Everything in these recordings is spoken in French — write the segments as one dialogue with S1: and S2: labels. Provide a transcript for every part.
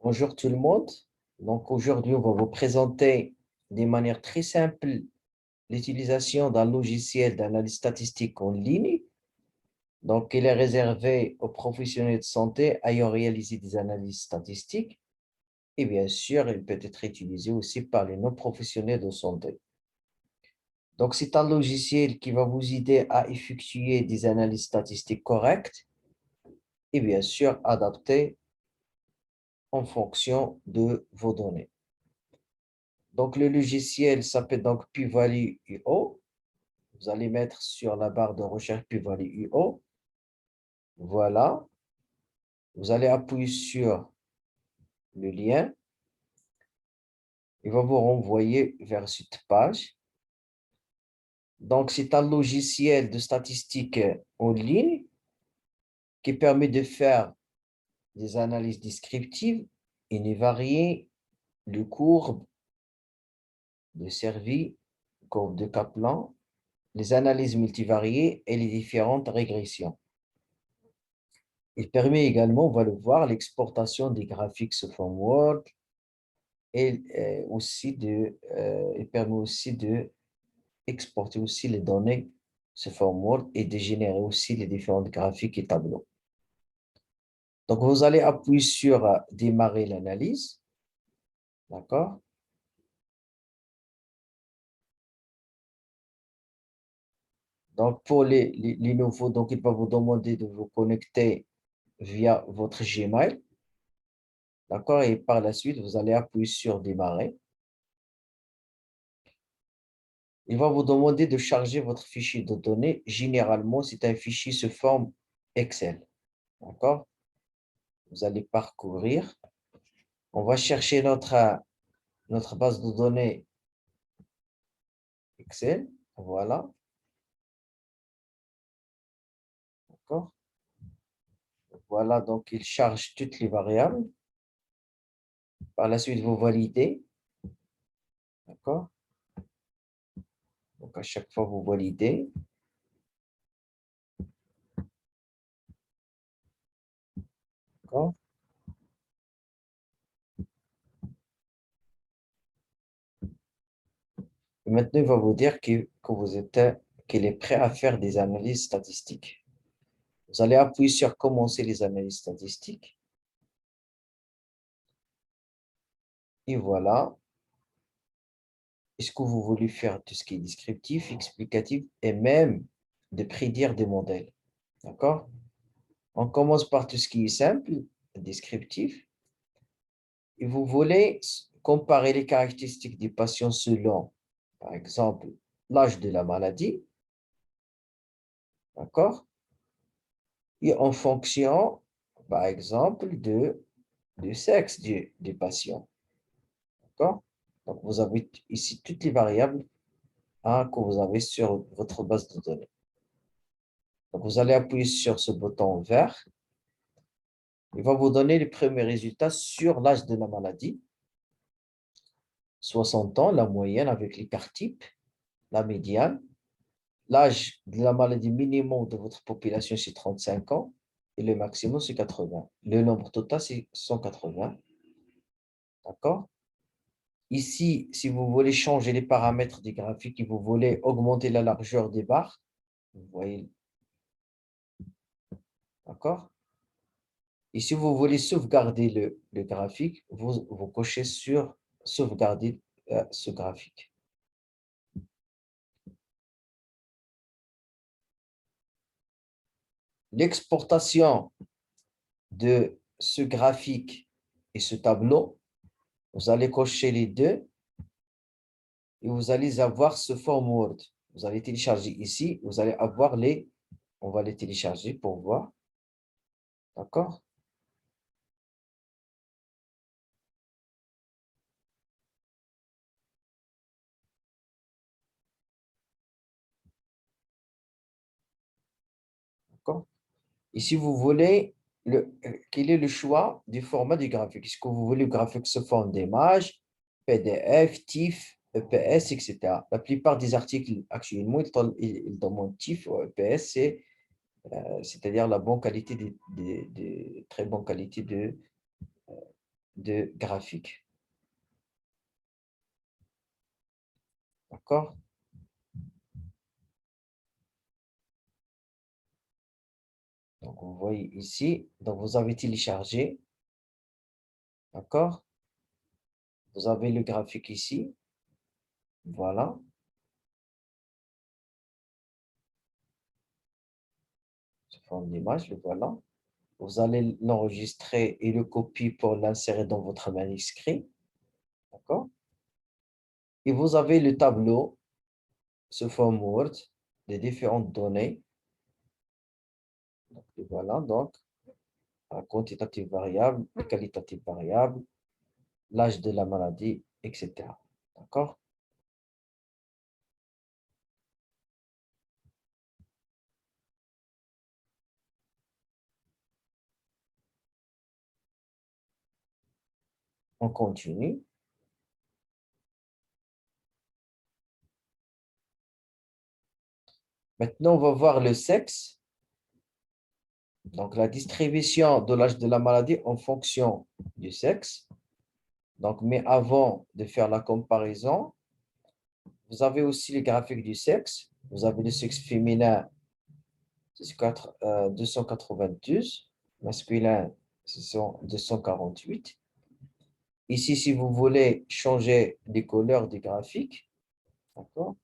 S1: Bonjour tout le monde. Donc aujourd'hui, on va vous présenter de manière très simple l'utilisation d'un logiciel d'analyse statistique en ligne. Donc, il est réservé aux professionnels de santé ayant réalisé des analyses statistiques et bien sûr, il peut être utilisé aussi par les non-professionnels de santé. Donc, c'est un logiciel qui va vous aider à effectuer des analyses statistiques correctes et bien sûr adaptées en fonction de vos données. Donc, le logiciel s'appelle donc P-Value.io. Vous allez mettre sur la barre de recherche P-Value.io. Voilà. Vous allez appuyer sur le lien. Il va vous renvoyer vers cette page. Donc, c'est un logiciel de statistique en ligne qui permet de faire des analyses descriptives et de varier de courbes, de Servi, courbes de Kaplan, les analyses multivariées et les différentes régressions. Il permet également, on va le voir, l'exportation des graphiques sous forme Word et il permet aussi de exporter aussi les données sous forme Word et de générer aussi les différents graphiques et tableaux. Donc, vous allez appuyer sur démarrer l'analyse. D'accord? Donc, pour les nouveaux, donc, il va vous demander de vous connecter via votre Gmail. D'accord? Et par la suite, vous allez appuyer sur démarrer. Il va vous demander de charger votre fichier de données. Généralement, c'est un fichier sous forme Excel. D'accord? Vous allez parcourir. On va chercher notre base de données Excel. Voilà. D'accord? Voilà, donc il charge toutes les variables. Par la suite, vous validez. D'accord? Donc, à chaque fois, vous validez. D'accord? Et maintenant, il va vous dire qu'il est prêt à faire des analyses statistiques. Vous allez appuyer sur commencer les analyses statistiques. Et voilà. Est-ce que vous voulez faire tout ce qui est descriptif, explicatif et même de prédire des modèles? D'accord? On commence par tout ce qui est simple, descriptif. Et vous voulez comparer les caractéristiques des patients selon, par exemple, l'âge de la maladie. D'accord? Et en fonction, par exemple, du sexe du patient. D'accord? Donc, vous avez ici toutes les variables que vous avez sur votre base de données. Donc, vous allez appuyer sur ce bouton vert. Il va vous donner les premiers résultats sur l'âge de la maladie. 60 ans, la moyenne avec l'écart type, la médiane. L'âge de la maladie minimum de votre population, c'est 35 ans. Et le maximum, c'est 80. Le nombre total, c'est 180. D'accord? Ici, si vous voulez changer les paramètres des graphiques et vous voulez augmenter la largeur des barres, vous voyez, d'accord? Et si vous voulez sauvegarder le graphique, vous cochez sur sauvegarder ce graphique. L'exportation de ce graphique et ce tableau, vous allez cocher les deux et vous allez avoir ce form Word. Vous allez télécharger ici, vous allez avoir on va les télécharger pour voir. D'accord? D'accord? Et si vous voulez, quel est le choix du format du graphique? Est-ce que vous voulez le graphique sous forme d'image, PDF, TIFF, EPS, etc. La plupart des articles actuellement, ils demandent TIFF ou EPS, c'est-à-dire la bonne qualité, très bonne qualité de graphique. D'accord? Donc, vous voyez ici, donc vous avez téléchargé, d'accord? Vous avez le graphique ici, voilà. Sous forme d'image, le voilà. Vous allez l'enregistrer et le copier pour l'insérer dans votre manuscrit, d'accord? Et vous avez le tableau sous forme Word des différentes données. Donc, et voilà, donc, un quantitative variable, qualitative variable, l'âge de la maladie, etc. D'accord? On continue. Maintenant, on va voir le sexe. Donc, la distribution de l'âge de la maladie en fonction du sexe. Donc, mais avant de faire la comparaison, vous avez aussi les graphiques du sexe. Vous avez le sexe féminin, c'est 292. Masculin, ce sont 248. Ici, si vous voulez changer les couleurs des graphiques, d'accord?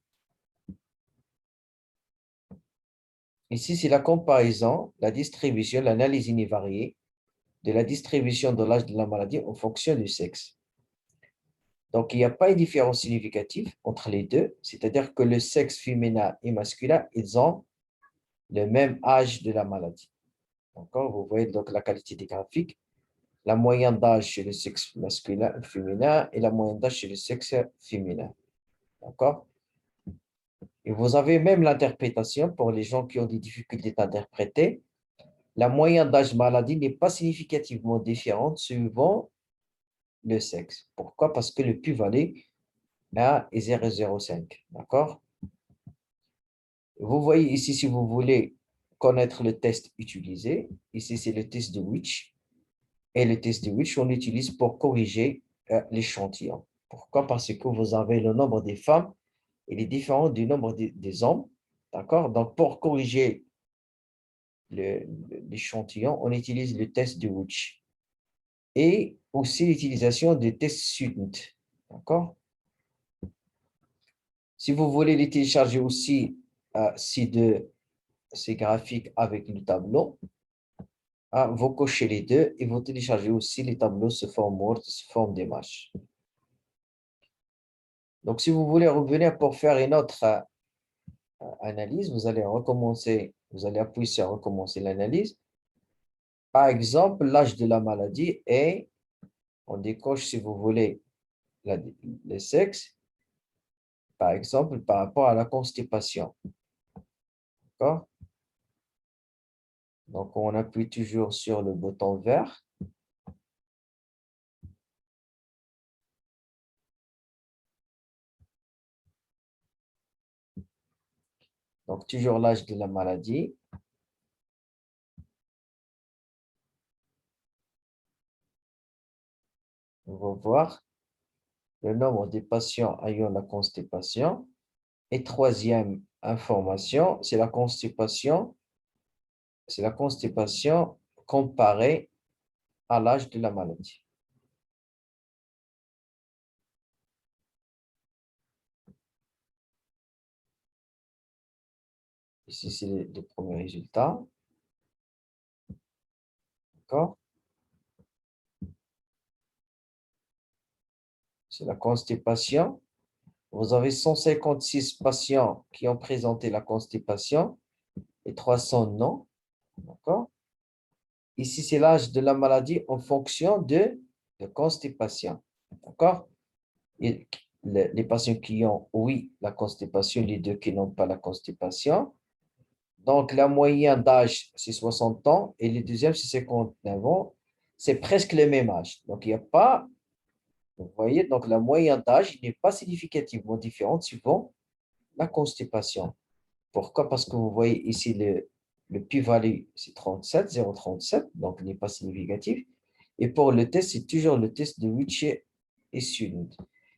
S1: Ici, c'est la comparaison, la distribution, l'analyse univariée de la distribution de l'âge de la maladie en fonction du sexe. Donc, il n'y a pas une différence significative entre les deux, c'est-à-dire que le sexe féminin et masculin, ils ont le même âge de la maladie. D'accord? Vous voyez donc la qualité des graphiques, la moyenne d'âge chez le sexe masculin, féminin et la moyenne d'âge chez le sexe féminin. D'accord? Et vous avez même l'interprétation pour les gens qui ont des difficultés d'interpréter. La moyenne d'âge maladie n'est pas significativement différente suivant le sexe. Pourquoi? Parce que le plus-value là est 0,05. D'accord? Vous voyez ici, si vous voulez connaître le test utilisé, ici c'est le test de Which. Et le test de Which, on l'utilise pour corriger l'échantillon. Pourquoi? Parce que vous avez le nombre des femmes, il est différent du nombre des hommes. D'accord? Donc, pour corriger l'échantillon, on utilise le test de Which. Et aussi l'utilisation des tests student. D'accord? Si vous voulez les télécharger aussi, ces graphiques avec le tableau, vous cochez les deux et vous téléchargez aussi les tableaux sous forme Word, sous forme d'image. Donc, si vous voulez revenir pour faire une autre analyse, vous allez recommencer, vous allez appuyer sur recommencer l'analyse. Par exemple, l'âge de la maladie est, on décoche si vous voulez le sexe, par exemple, par rapport à la constipation. D'accord? Donc, on appuie toujours sur le bouton vert. Donc, toujours l'âge de la maladie. On va voir le nombre des patients ayant la constipation. Et troisième information, c'est la constipation comparée à l'âge de la maladie. Ici, c'est les premiers résultats. D'accord? C'est la constipation. Vous avez 156 patients qui ont présenté la constipation et 300 non. D'accord? Ici, c'est l'âge de la maladie en fonction de constipation. D'accord? Et les patients qui ont, oui, la constipation, les deux qui n'ont pas la constipation. Donc, la moyenne d'âge, c'est 60 ans et le deuxième, c'est 59 ans. C'est presque le même âge. Donc, il n'y a pas, vous voyez, donc la moyenne d'âge n'est pas significativement différente suivant la constipation. Pourquoi? Parce que vous voyez ici, le p-value, c'est 37, 0,37, donc il n'est pas significatif. Et pour le test, c'est toujours le test de Witcher et Student.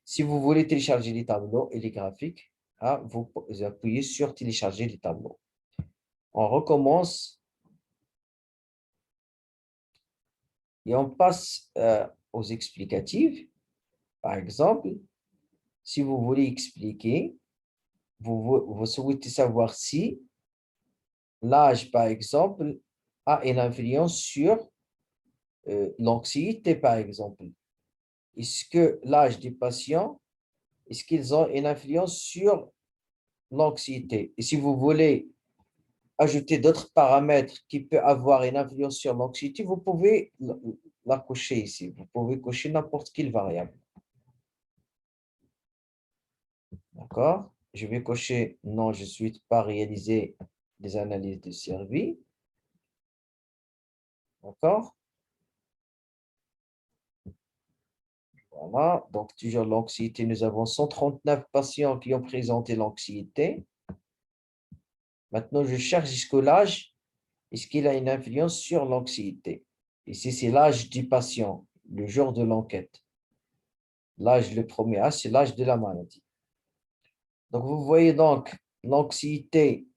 S1: Si vous voulez télécharger les tableaux et les graphiques, vous appuyez sur télécharger les tableaux. On recommence et on passe aux explicatives. Par exemple, si vous voulez expliquer, vous souhaitez savoir si l'âge, par exemple, a une influence sur l'anxiété, par exemple. Est-ce que l'âge des patients, est-ce qu'ils ont une influence sur l'anxiété? Et si vous voulez ajouter d'autres paramètres qui peuvent avoir une influence sur l'anxiété, vous pouvez la cocher ici. Vous pouvez cocher n'importe quelle variable. D'accord? Je vais cocher non, je ne souhaite pas réaliser des analyses de service. D'accord? Voilà. Donc, toujours l'anxiété. Nous avons 139 patients qui ont présenté l'anxiété. Maintenant, je cherche jusqu'au l'âge. Est-ce qu'il a une influence sur l'anxiété? Ici, c'est l'âge du patient, le jour de l'enquête. L'âge, le premier âge, c'est l'âge de la maladie. Donc, vous voyez donc l'anxiété,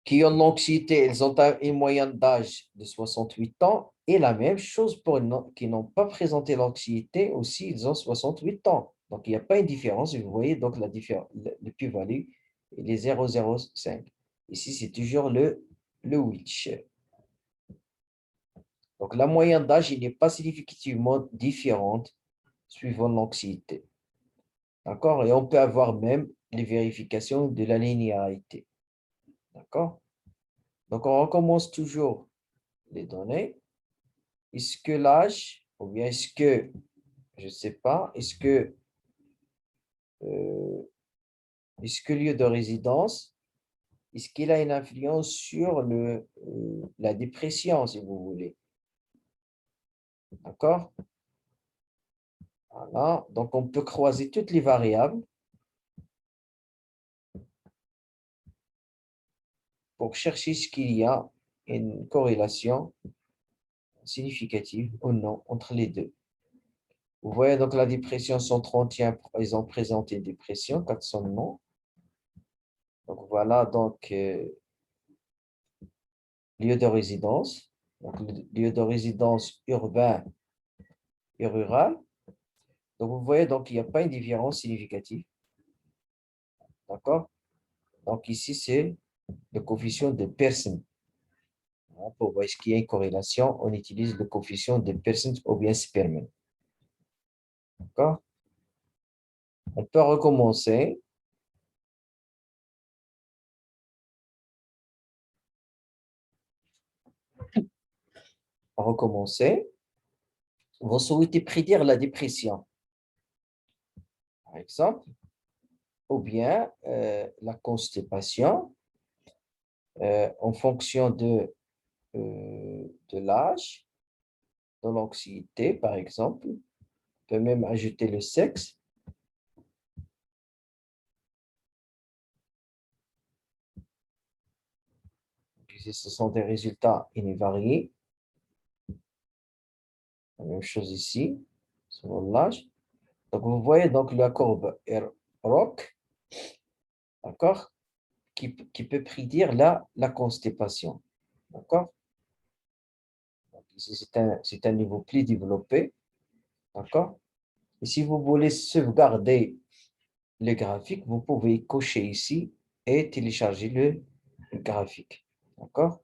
S1: qui ont l'anxiété, elles ont une moyenne d'âge de 68 ans. Et la même chose pour qui n'ont pas présenté l'anxiété, aussi, ils ont 68 ans. Donc, il n'y a pas une différence. Vous voyez donc la différence, le plus-value, il est 0,05. Ici, c'est toujours le Witch. Donc, la moyenne d'âge, il n'est pas significativement différente suivant l'anxiété. D'accord? Et on peut avoir même les vérifications de la linéarité. D'accord? Donc, on recommence toujours les données. Est-ce que l'âge, ou bien est-ce que, je ne sais pas, euh, est-ce que lieu de résidence, est-ce qu'il a une influence sur la dépression, si vous voulez? D'accord? Voilà. Donc, on peut croiser toutes les variables pour chercher ce qu'il y a une corrélation significative ou non entre les deux. Vous voyez donc la dépression 131, ils ont présenté une dépression, 400 non. Donc voilà donc lieu de résidence, donc lieu de résidence urbain et rural. Donc vous voyez donc il n'y a pas une différence significative. D'accord? Donc ici c'est le coefficient de Pearson. Pour voir ce qu'il y a une corrélation, on utilise le coefficient de Pearson ou bien Spearman. D'accord? On peut recommencer. Recommencer. Vous souhaitez prédire la dépression, par exemple, ou bien la constipation en fonction de l'âge, de l'anxiété, par exemple. On peut même ajouter le sexe. Ici, ce sont des résultats invariés. La même chose ici, selon l'âge. Donc, vous voyez donc la courbe ROC, d'accord, qui peut prédire la constipation. D'accord? Ici, c'est un niveau plus développé. D'accord? Et si vous voulez sauvegarder le graphique, vous pouvez cocher ici et télécharger le graphique. D'accord?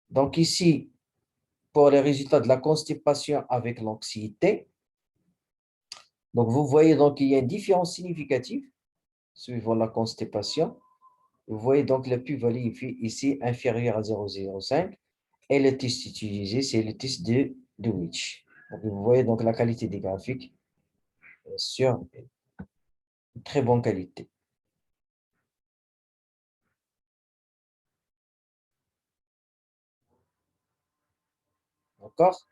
S1: Donc ici, pour les résultats de la constipation avec l'anxiété, donc vous voyez donc qu'il y a une différence significative suivant la constipation. Vous voyez donc la plus-value ici inférieure à 0,05 et le test utilisé, c'est le test de Witch. Donc, vous voyez donc la qualité des graphiques sur une très bonne qualité. D'accord?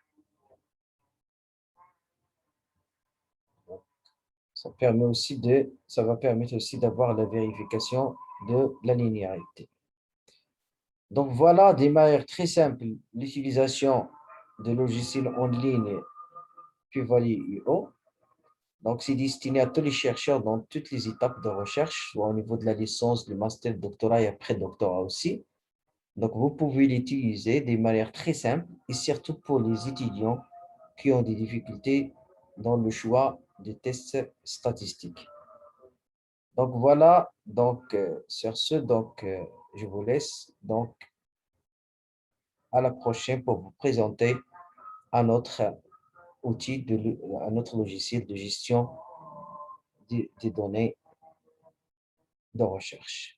S1: Ça va permettre aussi d'avoir la vérification de la linéarité. Donc, voilà des manières très simples l'utilisation de logiciels en ligne Q-Value.io. Donc, c'est destiné à tous les chercheurs dans toutes les étapes de recherche, soit au niveau de la licence, du master, du doctorat et après doctorat aussi. Donc, vous pouvez l'utiliser de manière très simple et surtout pour les étudiants qui ont des difficultés dans le choix des tests statistiques. Donc, voilà, donc, sur ce, donc, je vous laisse donc à la prochaine pour vous présenter un autre outil, un autre logiciel de gestion des données de recherche.